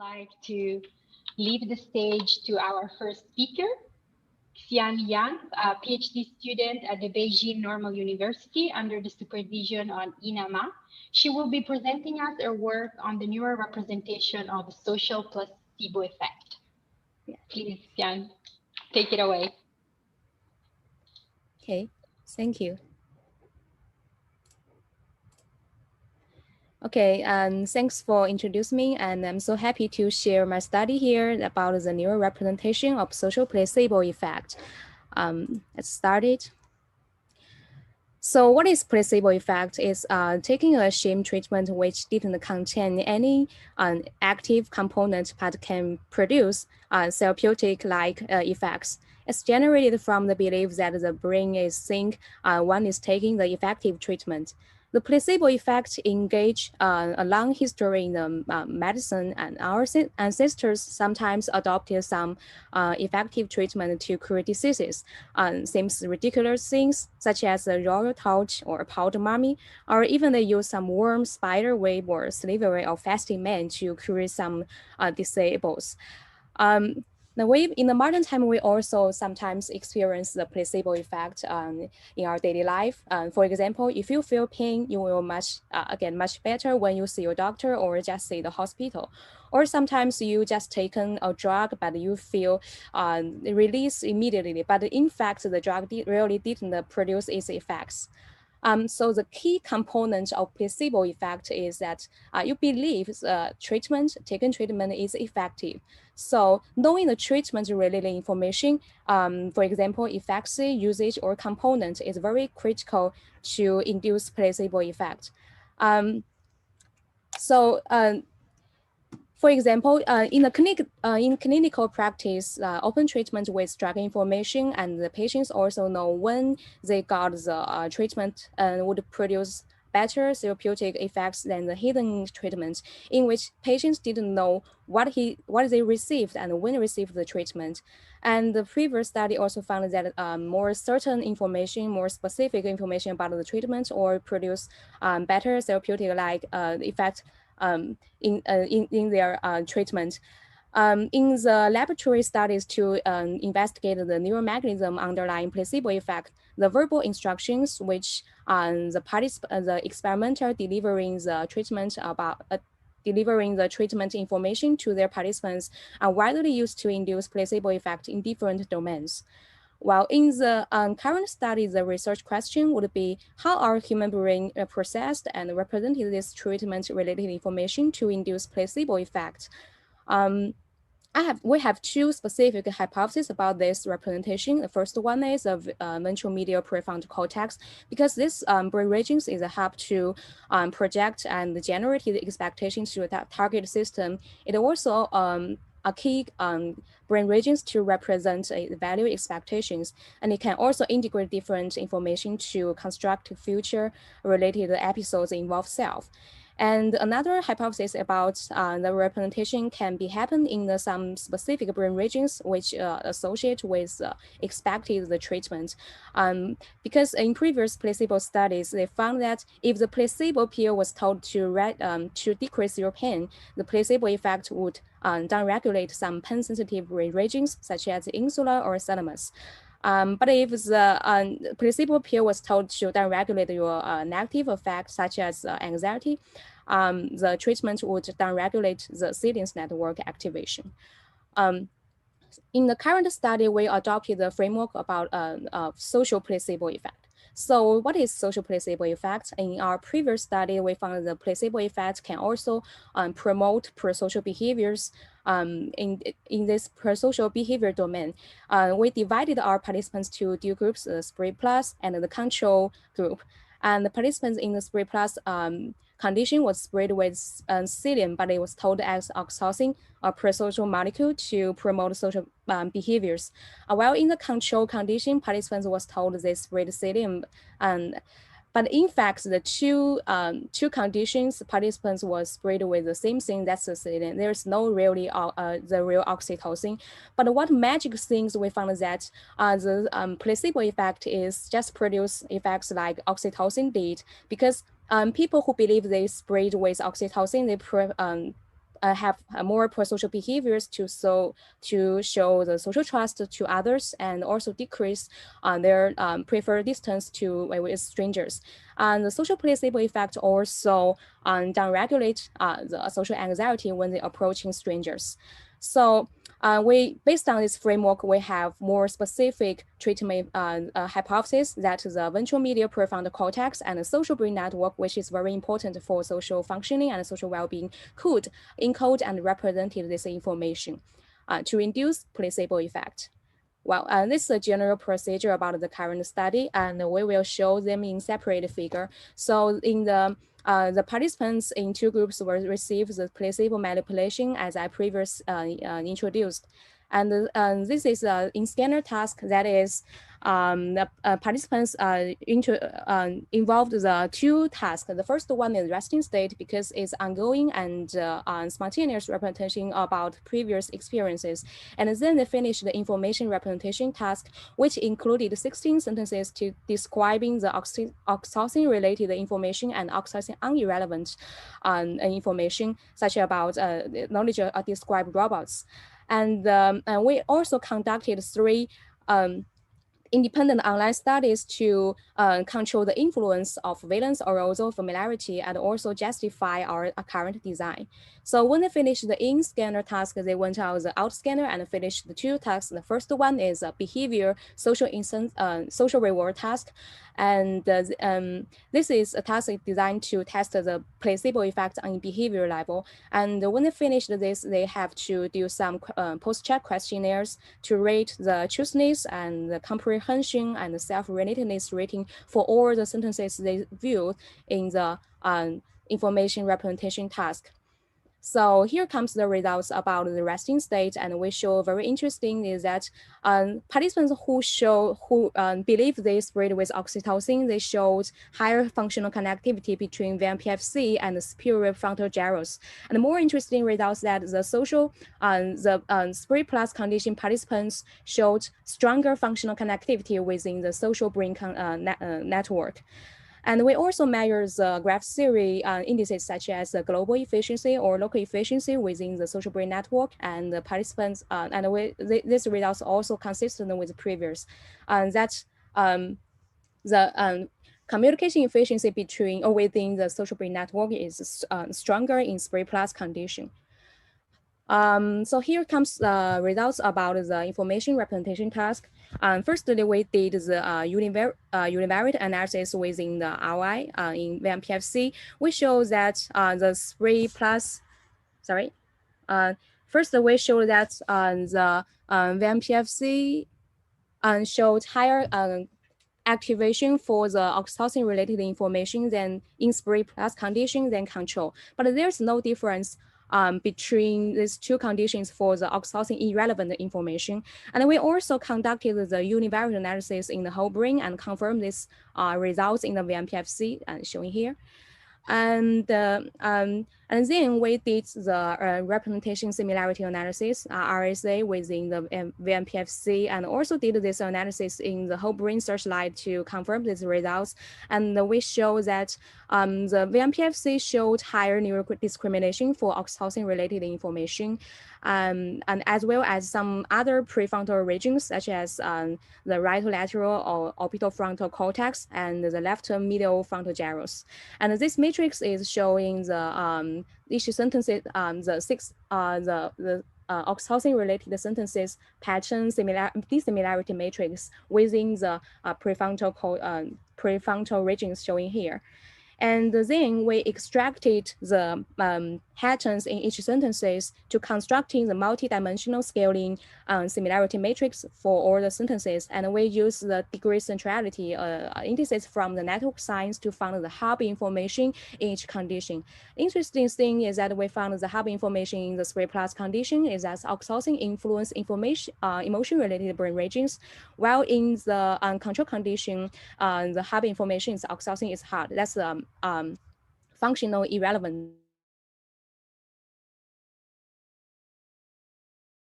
like to leave the stage to our first speaker, Xinyuan, a PhD student at the Beijing Normal University under the supervision on INAMA. She will be presenting us her work on the neurorepresentation of the social placebo effect. Yeah, please, Xian, take it away. Okay, thank you. Okay, and thanks for introducing me, and I'm so happy to share my study here about the neurorepresentation of social placebo effect. Let's start it. So what is placebo effect? Is taking a sham treatment which didn't contain any active component but can produce therapeutic-like effects. It's generated from the belief that the brain is think one is taking the effective treatment. The placebo effect engage a long history in the medicine, and our ancestors sometimes adopted some effective treatment to cure diseases. Seems ridiculous things such as the royal touch or powder mummy, or even they use some worm, spider web, or slavery of fasting men to cure some disables. In the modern time, we also sometimes experience the placebo effect in our daily life. For example, if you feel pain, you will much better when you see your doctor or just see the hospital. Or sometimes you just taken a drug, but you feel release immediately. But in fact, the drug really didn't produce its effects. So the key component of placebo effect is that you believe taken treatment is effective. So knowing the treatment-related information, for example, efficacy, usage, or component is very critical to induce placebo effect. For example, in clinical practice, open treatment with drug information, and the patients also know when they got the treatment and would produce better therapeutic effects than the hidden treatment, in which patients didn't know what they received and when received the treatment. And the previous study also found that more certain information, more specific information about the treatment or produce better therapeutic-like effect in their treatment. In the laboratory studies to investigate the neuromechanism underlying placebo effect, the verbal instructions which the experimenter delivering the treatment information to their participants are widely used to induce placebo effect in different domains. While in the current study, the research question would be how our human brain processed and represented this treatment-related information to induce placebo effect. We have two specific hypotheses about this representation. The first one is of ventral medial prefrontal cortex, because this brain regions is a help to project and generate the expectations to the target system. It also a key brain regions to represent value expectations, and it can also integrate different information to construct future related episodes involve self. And another hypothesis about the representation can be happen in some specific brain regions which associate with expected the treatment. Because in previous placebo studies, they found that if the placebo pill was told to decrease your pain, the placebo effect would downregulate some pain-sensitive brain regions such as the insula or thalamus. But if the placebo pill was told to downregulate your negative effects such as anxiety, the treatment would downregulate the ciliance network activation. In the current study, we adopted the framework about social placebo effect. So what is social placebo effect? In our previous study, we found the placebo effect can also promote pro-social behaviors in this pro-social behavior domain. We divided our participants to two groups, the Spree Plus and the control group. And the participants in the Spree Plus condition was sprayed with psyllium, but it was told as oxytocin, a pro-social molecule to promote social behaviors. While in the control condition, participants was told they sprayed psyllium, but in fact, the two conditions, participants was sprayed with the same thing, that's the psyllium. There's no really the real oxytocin. But what magic things we found is that the placebo effect is just produce effects like oxytocin did, because people who believe they sprayed with oxytocin, they have more pro-social behaviors to show the social trust to others, and also decrease their preferred distance to with strangers. And the social placebo effect also downregulate the social anxiety when they approaching strangers. So based on this framework, we have more specific treatment hypothesis that the ventral medial prefrontal cortex and the social brain network, which is very important for social functioning and social well-being, could encode and represent this information to induce placebo effect. Well, this is a general procedure about the current study, and we will show them in separate figure. So in the participants in two groups will receive the placebo manipulation as I previously introduced. And this is an in-scanner task that is the participants involved the two tasks. The first one is resting state because it's ongoing and spontaneous representation about previous experiences. And then they finish the information representation task, which included 16 sentences to describing the oxytocin-related information and oxytocin-irrelevant information, such about knowledge of described robots. And we also conducted 3 independent online studies to control the influence of valence, arousal, familiarity, and also justify our current design. So when they finished the in-scanner task, they went out the out-scanner and finished the 2 tasks. The first one is a behavior social reward task. And this is a task designed to test the placebo effect on behavior level. And when they finished this, they have to do some post-check questionnaires to rate the truthfulness and the comprehension and the self-relatedness rating for all the sentences they viewed in the information representation task. So here comes the results about the resting state, and we show very interesting is that participants who believe they spread with oxytocin, they showed higher functional connectivity between vmPFC and the superior frontal gyrus. And the more interesting results that the social spread plus condition participants showed stronger functional connectivity within the social brain network. And we also measure the graph theory indices such as the global efficiency or local efficiency within the social brain network, and the participants, these results also consistent with the previous. That the communication efficiency between or within the social brain network is stronger in spread plus condition. So here comes the results about the information representation task. Firstly, we did the univariate analysis within the ROI in vmPFC. We show that the 3 plus, sorry. First, we show that the vmPFC showed higher activation for the oxytocin-related information than in spread plus condition than control. But there's no difference between these 2 conditions for the oxytocin irrelevant information. And we also conducted the univariate analysis in the whole brain and confirmed these results in the vmPFC showing here. And then we did the representation similarity analysis, RSA, within the vmPFC, and also did this analysis in the whole brain searchlight to confirm these results. And we show that the vmPFC showed higher neural discrimination for oxytocin-related information, and as well as some other prefrontal regions, such as the right lateral or orbitofrontal cortex and the left medial frontal gyrus. And this matrix is showing the each sentences, the oxytocin-related sentences pattern dissimilarity matrix within the prefrontal regions showing here. And then we extracted the patterns in each sentences to constructing the multi-dimensional scaling similarity matrix for all the sentences. And we use the degree centrality indices from the network science to find the hub information in each condition. Interesting thing is that we found the hub information in the 3 plus condition is that oxytocin influence information, emotion-related brain regions, while in the control condition, the hub information is oxytocin is hard. That's functional irrelevant